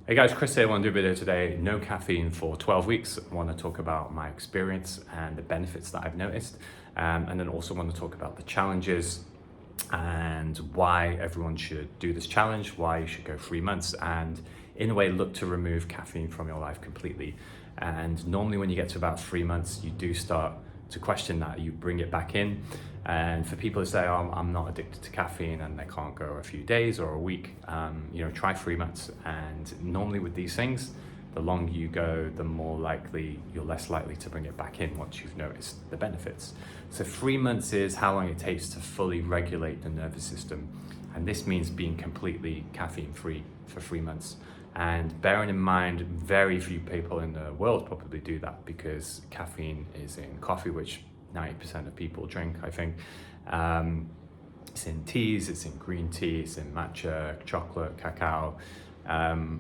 Hey guys, Chris here. I want to do a video today. No caffeine for 12 weeks. I want to talk about my experience and the benefits that I've noticed. And then also want to talk about the challenges and why everyone should do this challenge, why you should go 3 months, and in a way look to remove caffeine from your life completely. And normally when you get to about 3 months, you do start to question that. You bring it back in. And for people who say, oh, I'm not addicted to caffeine and they can't go a few days or a week, try 3 months. And normally with these things, the longer you go, the more likely, you're less likely to bring it back in once you've noticed the benefits. So 3 months is how long it takes to fully regulate the nervous system. And this means being completely caffeine free for 3 months. And bearing in mind, very few people in the world probably do that because caffeine is in coffee, which 90% of people drink, I think. It's in teas, it's in green tea, it's in matcha, chocolate, cacao,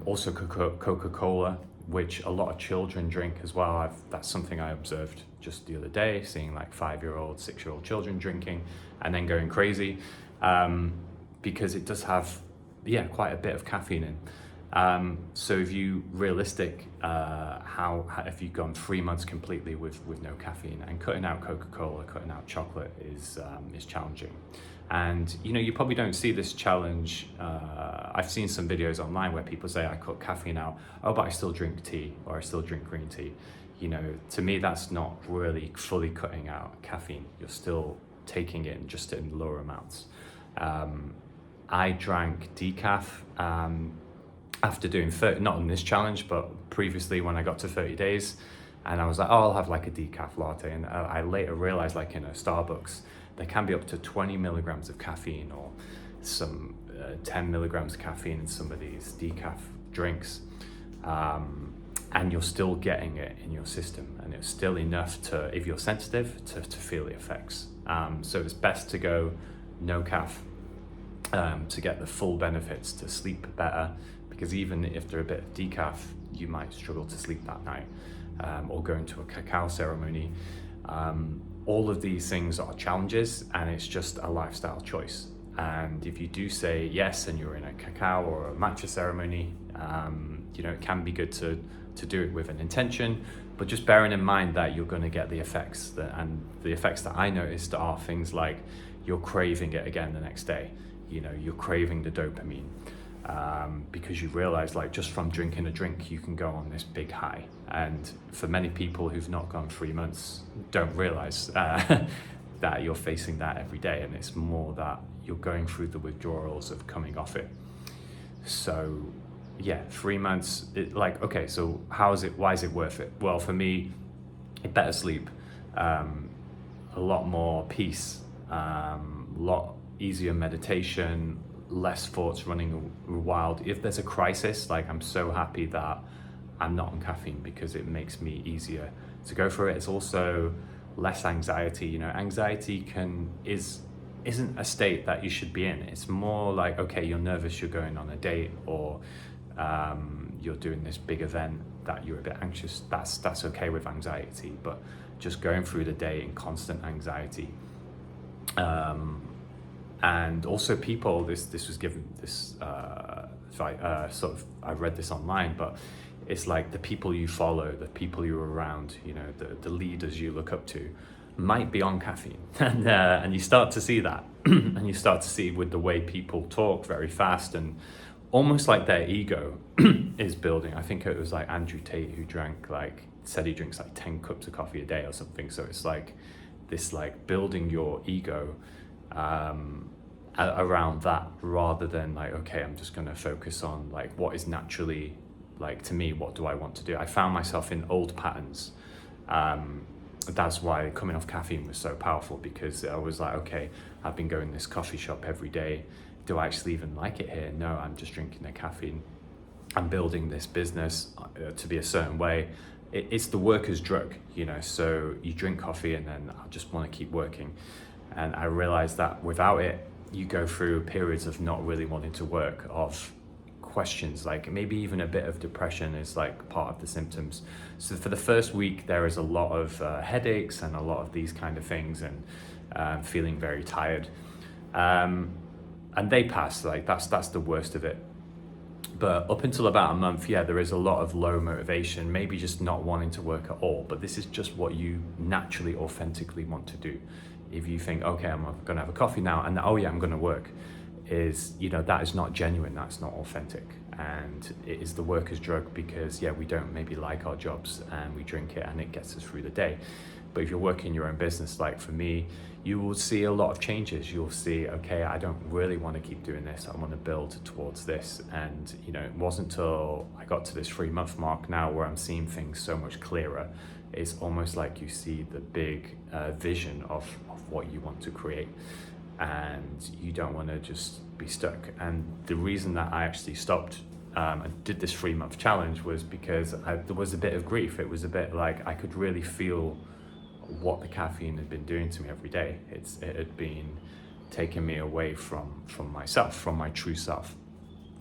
also Coca-Cola, which a lot of children drink as well. That's something I observed just the other day, seeing like 5-year-old, 6-year-old children drinking and then going crazy because it does have, quite a bit of caffeine in. So if you realistic, if you've gone 3 months completely with no caffeine, and cutting out Coca-Cola, cutting out chocolate is challenging. And you probably don't see this challenge. I've seen some videos online where people say I cut caffeine out, oh, but I still drink tea or I still drink green tea. To me, that's not really fully cutting out caffeine. You're still taking it just in lower amounts. I drank decaf after doing 30, not in this challenge, but previously when I got to 30 days, and I was like, oh, I'll have like a decaf latte. And I later realized, like in a Starbucks, there can be up to 20 milligrams of caffeine or some 10 milligrams of caffeine in some of these decaf drinks. And you're still getting it in your system, and it's still enough to, if you're sensitive, to feel the effects. So it's best to go no caff to get the full benefits, to sleep better, because even if they're a bit of decaf, you might struggle to sleep that night, or go into a cacao ceremony. All of these things are challenges, and it's just a lifestyle choice. And if you do say yes and you're in a cacao or a matcha ceremony, it can be good to do it with an intention, but just bearing in mind that you're going to get the effects and the effects that I noticed are things like you're craving it again the next day. You're craving the dopamine because you realize, like, just from drinking a drink, you can go on this big high. And for many people who've not gone 3 months, don't realize that you're facing that every day. And it's more that you're going through the withdrawals of coming off it. So yeah, 3 months, okay, so why is it worth it? Well, for me, better sleep, a lot more peace, a lot easier meditation, less thoughts running wild. If there's a crisis, like, I'm so happy that I'm not on caffeine because it makes me easier to go through it. It's also less anxiety. Anxiety isn't a state that you should be in. It's more like, okay, you're nervous, you're going on a date, or you're doing this big event that you're a bit anxious. That's okay with anxiety, but just going through the day in constant anxiety. And also people, this was given, I read this online, but it's like the people you follow, the people you're around, the leaders you look up to might be on caffeine. And you start to see that. And you start to see with the way people talk very fast, and almost like their ego is building. I think it was like Andrew Tate who said he drinks like 10 cups of coffee a day or something. So it's like this, like, building your ego around that, rather than like, okay, I'm just going to focus on like what is naturally, like, to me, what do I want to do? I found myself in old patterns. That's why coming off caffeine was so powerful, because I was like, okay, I've been going to this coffee shop every day. Do I actually even like it here? No, I'm just drinking the caffeine. I'm building this business to be a certain way. It's the worker's drug, so you drink coffee and then I just want to keep working. And I realized that without it, you go through periods of not really wanting to work, of questions, like maybe even a bit of depression is like part of the symptoms. So for the first week, there is a lot of headaches and a lot of these kind of things, and feeling very tired. And they pass, like that's the worst of it. But up until about a month, yeah, there is a lot of low motivation, maybe just not wanting to work at all. But this is just what you naturally, authentically want to do. If you think, okay, I'm going to have a coffee now, and oh yeah, I'm going to work, that is not genuine, that's not authentic. And it is the worker's drug, because yeah, we don't maybe like our jobs and we drink it and it gets us through the day. But if you're working your own business, like for me, you will see a lot of changes. You'll see, okay, I don't really want to keep doing this. I want to build towards this. And, it wasn't until I got to this 3-month mark now where I'm seeing things so much clearer. It's almost like you see the big vision of what you want to create. And you don't want to just be stuck. And the reason that I actually stopped and did this 3-month challenge was because there was a bit of grief. It was a bit like I could really feel what the caffeine had been doing to me every day. It had been taking me away from myself, from my true self.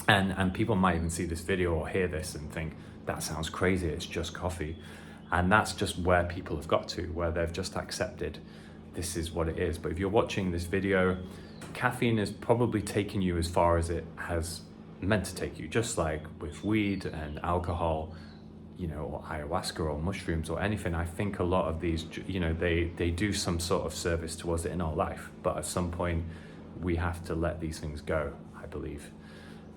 And people might even see this video or hear this and think, that sounds crazy, it's just coffee. And that's just where people have got to, where they've just accepted this is what it is. But if you're watching this video, caffeine is probably taking you as far as it has meant to take you, just like with weed and alcohol, or ayahuasca or mushrooms or anything. I think a lot of these, they do some sort of service towards it in our life, but at some point we have to let these things go, I believe.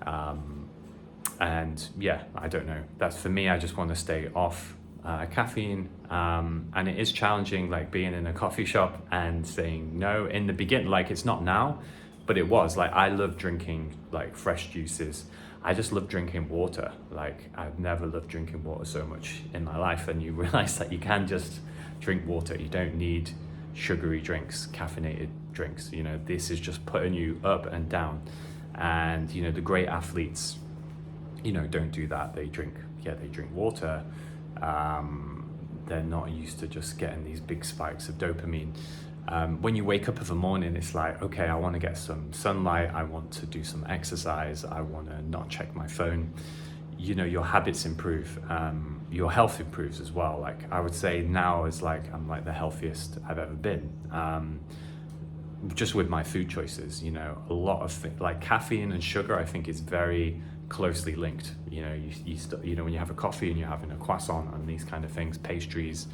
And yeah, I don't know, that's for me. I just want to stay off caffeine, and it is challenging, like being in a coffee shop and saying no in the beginning. Like, it's not now, but it was like, I love drinking like fresh juices. I just love drinking water. Like, I've never loved drinking water so much in my life. And you realize that you can just drink water. You don't need sugary drinks, caffeinated drinks. This is just putting you up and down. And, the great athletes, don't do that. They drink water. They're not used to just getting these big spikes of dopamine. When you wake up in the morning, it's like, okay, I want to get some sunlight, I want to do some exercise, I want to not check my phone. Your habits improve, your health improves as well. Like, I would say now is like, I'm like the healthiest I've ever been, just with my food choices. A lot of things like caffeine and sugar, I think is very closely linked. When you have a coffee and you're having a croissant and these kind of things, pastries,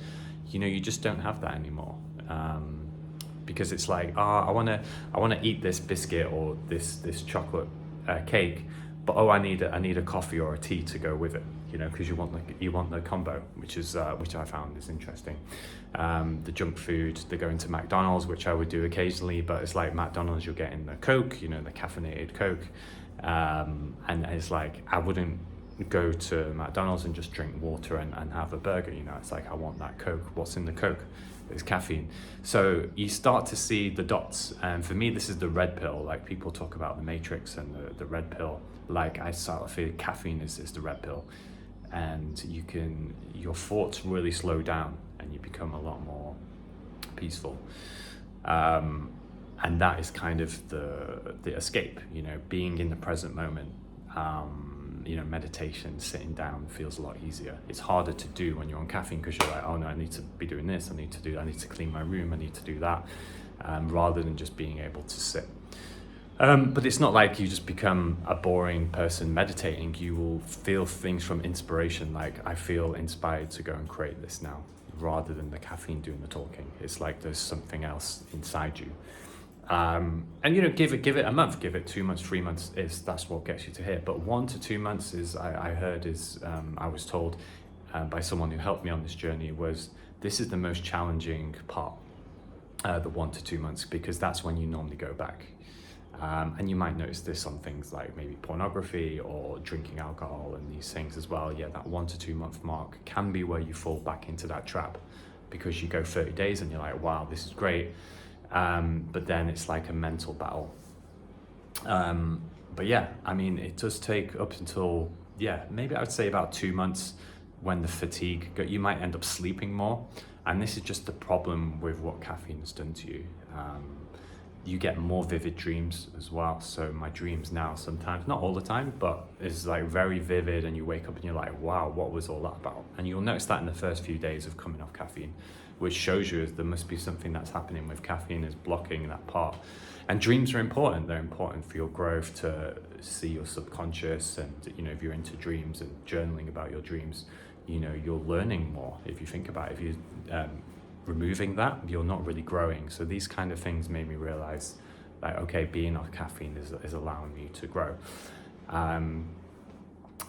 you just don't have that anymore. Because it's like, I want to eat this biscuit or this chocolate cake, but I need a coffee or a tea to go with it, because you want the combo, which I found is interesting. The junk food, they go into McDonald's, which I would do occasionally, but it's like McDonald's, you're getting the Coke, the caffeinated Coke, and it's like, I wouldn't go to McDonald's and just drink water and have a burger. It's like, I want that Coke. What's in the Coke? It's caffeine. So you start to see the dots. And for me, this is the red pill. Like, people talk about the matrix and the red pill. Like, I sort of feel caffeine is the red pill. And your thoughts really slow down and you become a lot more peaceful. And that is kind of the escape, being in the present moment. Meditation, sitting down feels a lot easier. It's harder to do when you're on caffeine, because you're like, oh no, I need to be doing this, I need to clean my room, I need to do that, rather than just being able to sit. But it's not like you just become a boring person meditating. You will feel things from inspiration. Like, I feel inspired to go and create this now, rather than the caffeine doing the talking. It's like there's something else inside you. And give it a month, give it 2 months, 3 months, that's what gets you to here. But 1 to 2 months is, I was told by someone who helped me on this journey, this is the most challenging part, the 1 to 2 months, because that's when you normally go back. And you might notice this on things like maybe pornography or drinking alcohol and these things as well. Yeah, that 1 to 2 month mark can be where you fall back into that trap, because you go 30 days and you're like, wow, this is great. But then it's like a mental battle. But yeah, I mean, it does take up until, maybe I would say about 2 months, when the fatigue, you might end up sleeping more. And this is just the problem with what caffeine has done to you. You get more vivid dreams as well. So my dreams now, sometimes, not all the time, but it's like very vivid, and you wake up and you're like, wow, what was all that about? And you'll notice that in the first few days of coming off caffeine. which shows you there must be something that's happening with caffeine is blocking that part. And dreams are important. They're important for your growth, to see your subconscious, and if you're into dreams and journaling about your dreams, you're learning more. If you think about it, if you're removing that, you're not really growing. So these kind of things made me realize, like, okay, being off caffeine is allowing me to grow.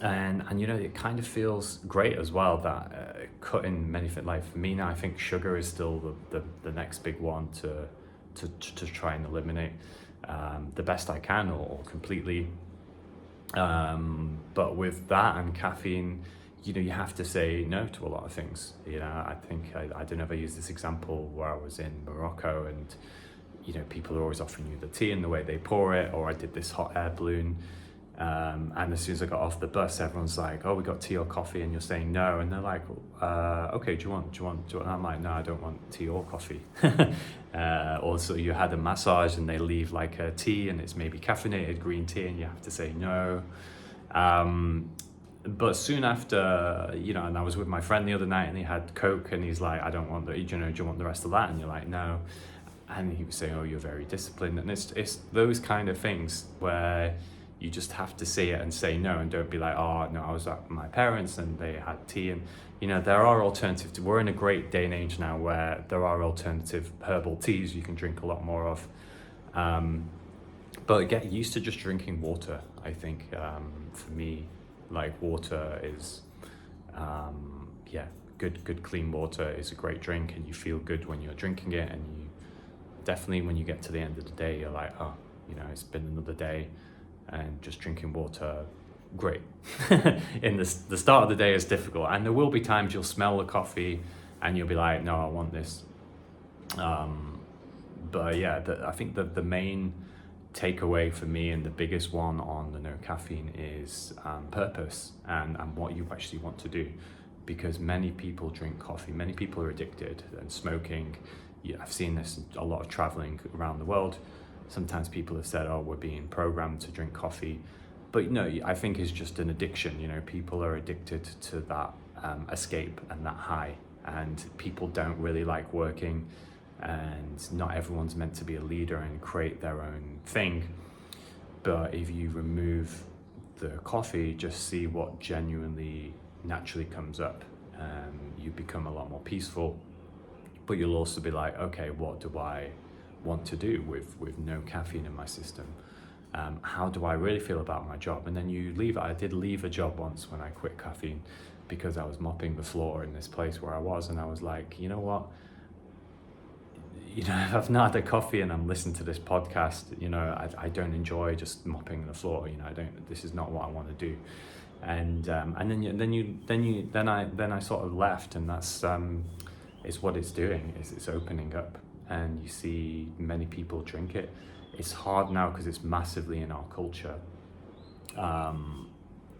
And it kind of feels great as well that cutting many things, like for me now, I think sugar is still the next big one to try and eliminate the best I can, or completely. But with that and caffeine, you have to say no to a lot of things. I think I don't know if I used this example where I was in Morocco, and people are always offering you the tea and the way they pour it, or I did this hot air balloon. And as soon as I got off the bus, everyone's like, "Oh, we got tea or coffee," and you're saying no, and they're like, "Okay, do you want?" And I'm like, "No, I don't want tea or coffee." Also, you had a massage, and they leave like a tea, and it's maybe caffeinated green tea, and you have to say no. But soon after, and I was with my friend the other night, and he had Coke, and he's like, "I don't want do you want the rest of that?" And you're like, "No." And he was saying, "Oh, you're very disciplined," and it's those kind of things where you just have to see it and say no, and don't be like, "Oh no, I was at my parents and they had tea." And there are alternatives. We're in a great day and age now where there are alternative herbal teas you can drink a lot more of. But get used to just drinking water. I think for me, like, water is good clean water is a great drink, and you feel good when you're drinking it, and you definitely, when you get to the end of the day, you're like, "Oh, it's been another day." And just drinking water, great. In the start of the day is difficult, and there will be times you'll smell the coffee and you'll be like, "No, I want this." But yeah, I think that the main takeaway for me, and the biggest one on the no caffeine, is purpose and what you actually want to do. Because many people drink coffee, many people are addicted, and smoking. I've seen this a lot of traveling around the world. Sometimes people have said, "Oh, we're being programmed to drink coffee," but no, I think it's just an addiction. People are addicted to that escape and that high, and people don't really like working, and not everyone's meant to be a leader and create their own thing. But if you remove the coffee, just see what genuinely naturally comes up, you become a lot more peaceful. But you'll also be like, "Okay, what do I want to do with no caffeine in my system? How do I really feel about my job?" And then you leave it. I did leave a job once when I quit caffeine, because I was mopping the floor in this place where I was, and I was like, "You know what? If I've not had a coffee and I'm listening to this podcast, I don't enjoy just mopping the floor. This is not what I want to do." And then I sort of left, and that's it's what it's doing. It's opening up. And you see many people drink it. It's hard now because it's massively in our culture,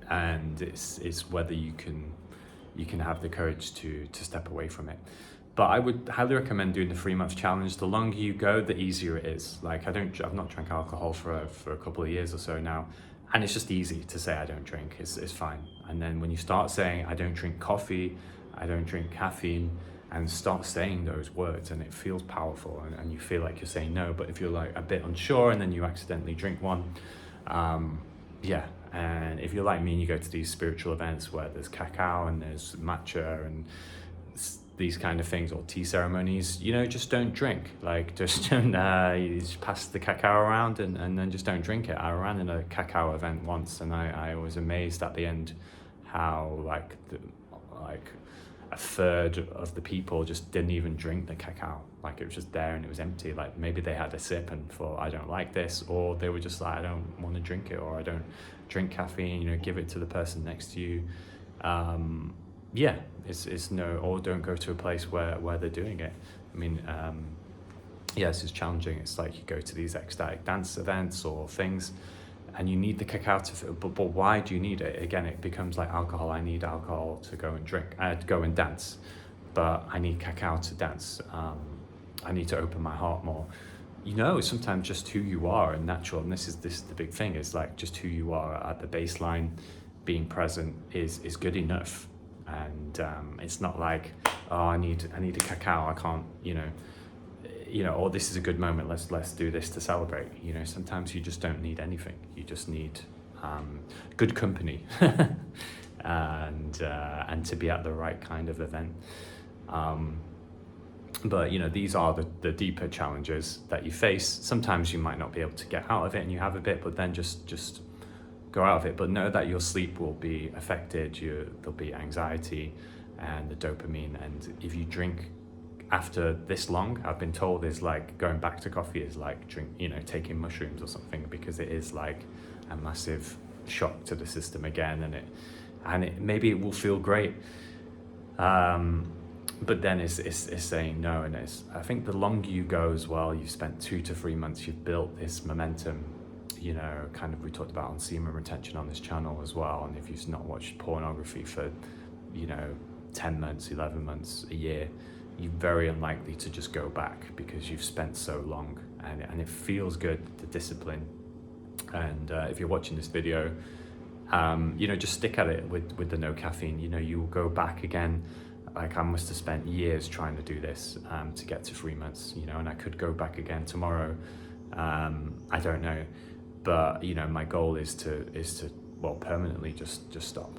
and it's whether you can have the courage to step away from it. But I would highly recommend doing the 3-month challenge. The longer you go, the easier it is. Like, I've not drank alcohol for a couple of years or so now, and it's just easy to say I don't drink. It's fine. And then when you start saying I don't drink coffee, I don't drink caffeine, and start saying those words, and it feels powerful, and you feel like you're saying no. But if you're like a bit unsure and then you accidentally drink one, and if you're like me and you go to these spiritual events where there's cacao and there's matcha and these kind of things, or tea ceremonies, just don't drink. Like, just don't, you just pass the cacao around and then just don't drink it. I ran in a cacao event once, and I was amazed at the end how a third of the people just didn't even drink the cacao. Like, it was just there and it was empty. Like, maybe they had a sip and thought, "I don't like this," or they were just like, "I don't want to drink it," or "I don't drink caffeine." Give it to the person next to you. It's no, or don't go to a place where they're doing it. I mean, it's challenging. It's like you go to these ecstatic dance events or things, and you need the cacao but why do you need it? Again, it becomes like alcohol. I need alcohol to go and drink, to go and dance, but I need cacao to dance. I need to open my heart more. Sometimes just who you are and natural, and this is the big thing, is like just who you are at the baseline, being present is good enough. And it's not like, oh, I need a cacao, I can't, or this is a good moment, let's do this to celebrate. Sometimes you just don't need anything. You just need good company and to be at the right kind of event. But these are the deeper challenges that you face. Sometimes you might not be able to get out of it and you have a bit, but then just go out of it. But know that your sleep will be affected, there'll be anxiety and the dopamine. And if you drink after this long, I've been told, is like going back to coffee is like taking mushrooms or something, because it is like a massive shock to the system again, and it maybe it will feel great. But then it's saying no, and I think the longer you go as well, you've spent 2 to 3 months, you've built this momentum, kind of we talked about on semen retention on this channel as well. And if you've not watched pornography for, 10 months, 11 months, a year, you're very unlikely to just go back because you've spent so long, and it feels good, the discipline. And if you're watching this video, just stick at it with the no caffeine. You will go back again. Like I must have spent years trying to do this to get to 3 months, and I could go back again tomorrow. I don't know, but my goal is to permanently just stop,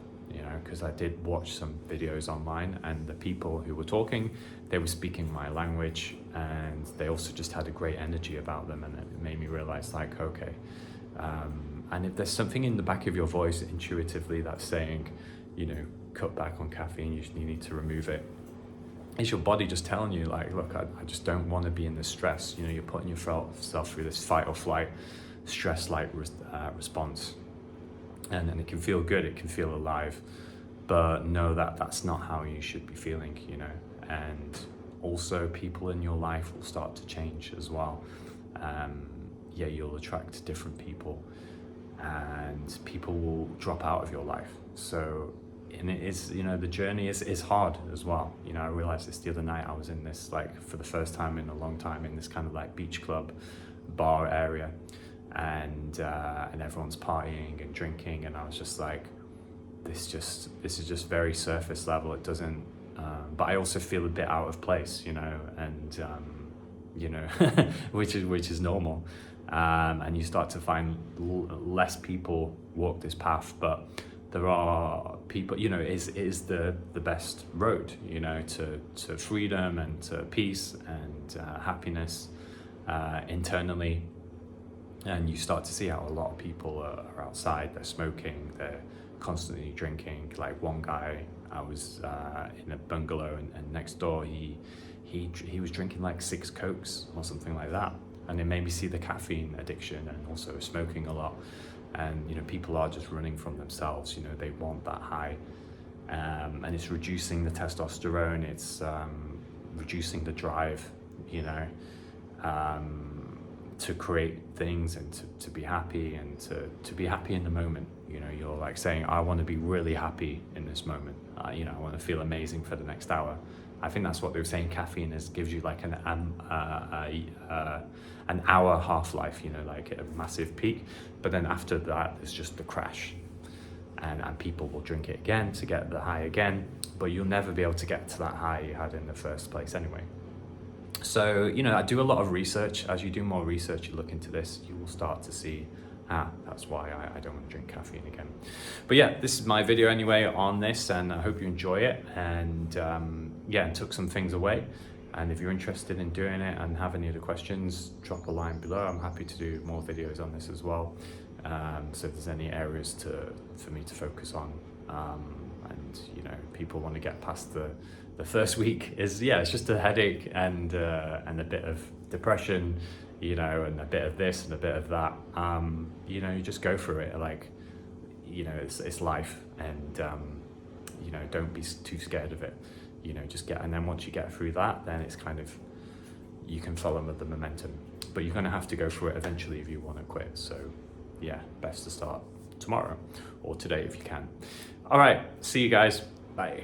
because I did watch some videos online, and the people who were talking, they were speaking my language, and they also just had a great energy about them, and it made me realize, like, okay, and if there's something in the back of your voice intuitively that's saying, cut back on caffeine, you need to remove it, it's your body just telling you, like, look, I just don't want to be in this stress. You're putting yourself through this fight or flight stress-like response, and it can feel good, it can feel alive, but know that that's not how you should be feeling, and also people in your life will start to change as well. You'll attract different people, and people will drop out of your life. So, and it is, the journey is hard as well. I realized this the other night. I was in this, like, for the first time in a long time, in this kind of like beach club bar area, and everyone's partying and drinking, and I was just like, this is just very surface level. It doesn't, but I also feel a bit out of place, and which is normal. And you start to find less people walk this path, but there are people, it is the best road, to freedom and to peace and happiness internally. And you start to see how a lot of people are outside, they're smoking, they're constantly drinking. Like one guy, I was in a bungalow, and next door he was drinking like 6 Cokes or something like that. And it made me see the caffeine addiction, and also smoking a lot. And people are just running from themselves. They want that high, and it's reducing the testosterone. It's reducing the drive. To create things and to be happy, and to be happy in the moment. You're like saying, I want to be really happy in this moment. I want to feel amazing for the next hour. I think that's what they were saying. Caffeine gives you like an hour half-life, like a massive peak. But then after that, it's just the crash. And people will drink it again to get the high again. But you'll never be able to get to that high you had in the first place anyway. So, I do a lot of research. As you do more research, you look into this, you will start to see, that's why I don't want to drink caffeine again. But yeah, this is my video anyway on this, and I hope you enjoy it. And and took some things away. And if you're interested in doing it and have any other questions, drop a line below. I'm happy to do more videos on this as well. So if there's any areas for me to focus on, and people want to get past the first week, it's just a headache and a bit of depression, and a bit of this and a bit of that. You just go through it. Like, it's life, and don't be too scared of it. Just and then once you get through that, then it's kind of, you can follow with the momentum. But you're going to have to go through it eventually if you want to quit. So yeah, best to start tomorrow or today if you can. All right, see you guys. Bye.